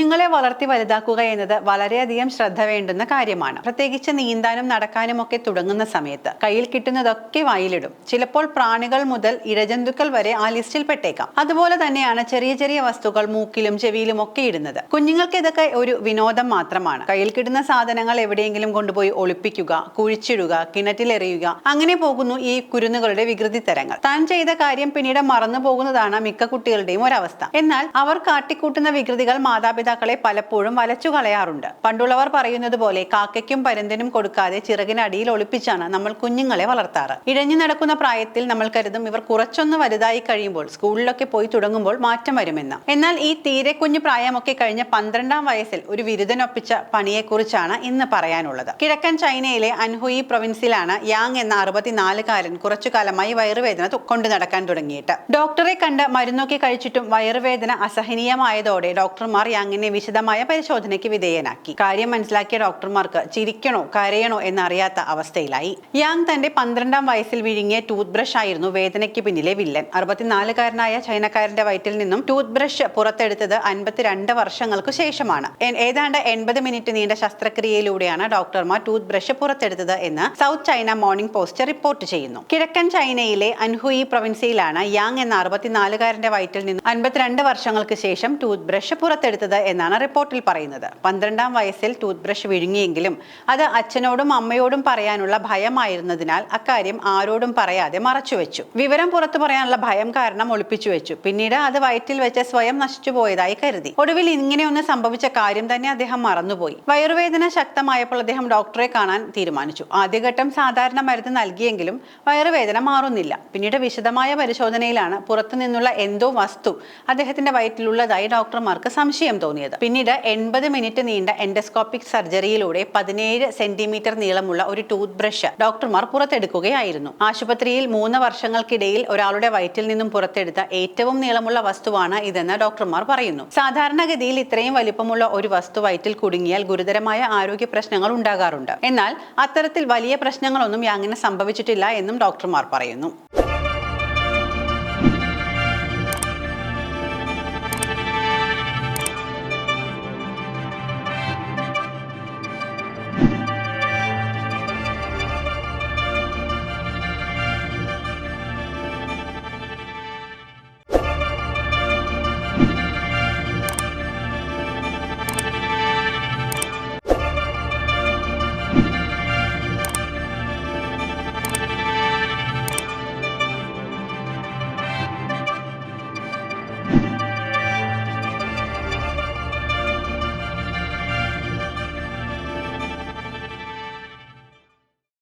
കുഞ്ഞുങ്ങളെ വളർത്തി വലുതാക്കുക എന്നത് വളരെയധികം ശ്രദ്ധ വേണ്ടുന്ന കാര്യമാണ്. പ്രത്യേകിച്ച് നീന്താനും നടക്കാനും ഒക്കെ തുടങ്ങുന്ന സമയത്ത് കയ്യിൽ കിട്ടുന്നതൊക്കെ വായിലിടും. ചിലപ്പോൾ പ്രാണികൾ മുതൽ ഇഴജന്തുക്കൾ വരെ ആ ലിസ്റ്റിൽ പെട്ടേക്കാം. അതുപോലെ തന്നെയാണ് ചെറിയ ചെറിയ വസ്തുക്കൾ മൂക്കിലും ചെവിയിലും ഒക്കെ ഇടുന്നത്. കുഞ്ഞുങ്ങൾക്ക് ഇതൊക്കെ ഒരു വിനോദം മാത്രമാണ്. കയ്യിൽ കിട്ടുന്ന സാധനങ്ങൾ എവിടെയെങ്കിലും കൊണ്ടുപോയി ഒളിപ്പിക്കുക, കുഴിച്ചിടുക, കിണറ്റിലെറിയുക, അങ്ങനെ പോകുന്നു ഈ കുരുന്നുകളുടെ വികൃതി തരങ്ങൾ. താൻ ചെയ്ത കാര്യം പിന്നീട് മറന്നു പോകുന്നതാണ് മിക്ക കുട്ടികളുടെയും ഒരവസ്ഥ. എന്നാൽ അവർ കാട്ടിക്കൂട്ടുന്ന വികൃതികൾ മാതാപിതാക്കളെ പലപ്പോഴും വലച്ചു കളയാറുണ്ട്. പണ്ടുള്ളവർ പറയുന്നത് പോലെ കാക്കയ്ക്കും പരുന്തിനും കൊടുക്കാതെ ചിറകിനടിയിൽ ഒളിപ്പിച്ചാണ് നമ്മൾ കുഞ്ഞുങ്ങളെ വളർത്താറ്. ഇഴഞ്ഞു നടക്കുന്ന പ്രായത്തിൽ നമ്മൾ കരുതും ഇവർ കുറച്ചൊന്ന് വലുതായി കഴിയുമ്പോൾ സ്കൂളിലൊക്കെ പോയി തുടങ്ങുമ്പോൾ മാറ്റം വരുമെന്ന്. എന്നാൽ ഈ തീരെ കുഞ്ഞു പ്രായമൊക്കെ കഴിഞ്ഞ 12ാം വയസ്സിൽ ഒരു വിരുദ്ധനൊപ്പിച്ച പണിയെക്കുറിച്ചാണ് ഇന്ന് പറയാനുള്ളത്. കിഴക്കൻ ചൈനയിലെ അൻഹുയി പ്രൊവിൻസിലാണ് യാങ് എന്ന 64-കാരൻ കുറച്ചു കാലമായി വയറുവേദന കൊണ്ടു നടക്കാൻ തുടങ്ങിയിട്ട്. ഡോക്ടറെ കണ്ട് മരുന്നൊക്കെ കഴിച്ചിട്ടും വയറുവേദന അസഹനീയമായതോടെ ഡോക്ടർമാർ യാങ്ങിനെ വിശദമായ പരിശോധനയ്ക്ക് വിധേയനാക്കി. കാര്യം മനസ്സിലാക്കിയ ഡോക്ടർമാർക്ക് ചിരിക്കണോ കരയണോ എന്നറിയാത്ത അവസ്ഥയിലായി. യാങ് തന്റെ 12ാം വയസ്സിൽ വിഴുങ്ങിയ ടൂത്ത് ബ്രഷ് ആയിരുന്നു വേദനയ്ക്ക് പിന്നിലെ വില്ലൻ. 64-കാരനായ ചൈനക്കാരന്റെ വയറ്റിൽ നിന്നും ടൂത്ത് ബ്രഷ് പുറത്തെടുത്തത് 52 വർഷങ്ങൾക്ക് ശേഷമാണ്. ഏതാണ്ട് 80 മിനിറ്റ് നീണ്ട ശസ്ത്രക്രിയയിലൂടെയാണ് ഡോക്ടർമാർ ടൂത്ത് ബ്രഷ് പുറത്തെടുത്തത് എന്ന് south China morning post report ചെയ്യുന്നു. കിഴക്കൻ ചൈനയിലെ അൻഹുയി പ്രൊവിൻസിയിലാണ് യാങ് എന്ന 64-കാരന്റെ വയറ്റിൽ നിന്നും 52 വർഷങ്ങൾക്ക് ശേഷം ടൂത്ത് ബ്രഷ് പുറത്തെടുത്തത് എന്നാണ് റിപ്പോർട്ടിൽ പറയുന്നത്. 12ാം വയസ്സിൽ ടൂത്ത് ബ്രഷ് വിഴുങ്ങിയെങ്കിലും അത് അച്ഛനോടും അമ്മയോടും പറയാനുള്ള ഭയമായിരുന്നതിനാൽ അക്കാര്യം ആരോടും പറയാതെ മറച്ചുവെച്ചു. വിവരം പുറത്തു പറയാനുള്ള ഭയം കാരണം ഒളിപ്പിച്ചു വെച്ചു. പിന്നീട് അത് വയറ്റിൽ വെച്ച് സ്വയം നശിച്ചു പോയതായി കരുതി. ഒടുവിൽ ഇങ്ങനെയൊന്ന് സംഭവിച്ച കാര്യം തന്നെ അദ്ദേഹം മറന്നുപോയി. വയറുവേദന ശക്തമായപ്പോൾ അദ്ദേഹം ഡോക്ടറെ കാണാൻ തീരുമാനിച്ചു. ആദ്യഘട്ടം സാധാരണ മരുന്ന് നൽകിയെങ്കിലും വയറുവേദന മാറുന്നില്ല. പിന്നീട് വിശദമായ പരിശോധനയിലാണ് പുറത്തു നിന്നുള്ള എന്തോ വസ്തു അദ്ദേഹത്തിന്റെ വയറ്റിലുള്ളതായി ഡോക്ടർമാർക്ക് സംശയം തോന്നിയത്. പിന്നീട് 80 മിനിറ്റ് നീണ്ട എൻഡോസ്കോപ്പിക് സർജറിയിലൂടെ 17 സെന്റിമീറ്റർ നീളമുള്ള ഒരു ടൂത്ത് ബ്രഷ് ഡോക്ടർമാർ പുറത്തെടുക്കുകയായിരുന്നു. ആശുപത്രിയിൽ 3 വർഷങ്ങൾക്കിടയിൽ ഒരാളുടെ വയറ്റിൽ നിന്നും പുറത്തെടുത്ത ഏറ്റവും നീളമുള്ള വസ്തുവാണ് ഇതെന്ന് ഡോക്ടർമാർ പറയുന്നു. സാധാരണഗതിയിൽ ഇത്രയും വലിപ്പമുള്ള ഒരു വസ്തു വയറ്റിൽ കുടുങ്ങിയാൽ ഗുരുതരമായ ആരോഗ്യ പ്രശ്നങ്ങൾ ഉണ്ടാകാറുണ്ട്. എന്നാൽ അത്തരത്തിൽ വലിയ പ്രശ്നങ്ങളൊന്നും യാങ്ങിന് സംഭവിച്ചിട്ടില്ല എന്നും ഡോക്ടർമാർ പറയുന്നു.